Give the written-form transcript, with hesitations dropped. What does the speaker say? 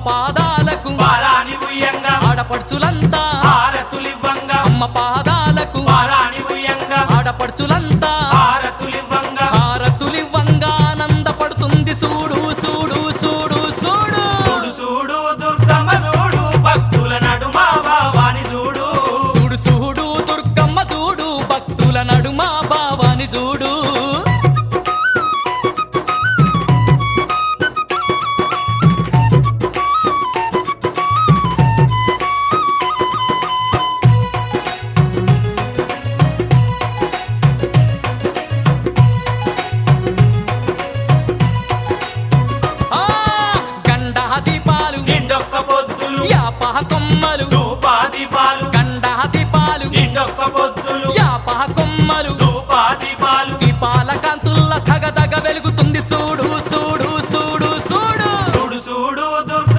పాదాలకు పారాని ఉయ్యంగా ఆడపడుచులంతా హారతులివ్వంగా అమ్మ పాదాలకు పారాని ఉయ్యంగా ఆడపడుచులంతా హారతులివ్వంగా హారతులివ్వంగా ఆనందపడుతుంది చూడు చూడు చూడు చూడు చూడు చూడు దుర్గమ్మ చూడు భక్తుల నడుమ భావాని చూడు చూడు చూడు దుర్గమ్మ చూడు భక్తుల నడుమ భావాని చూడు నిండొక్క పొద్దులు యాపహ కొమ్మలు ధూపా దీపాలు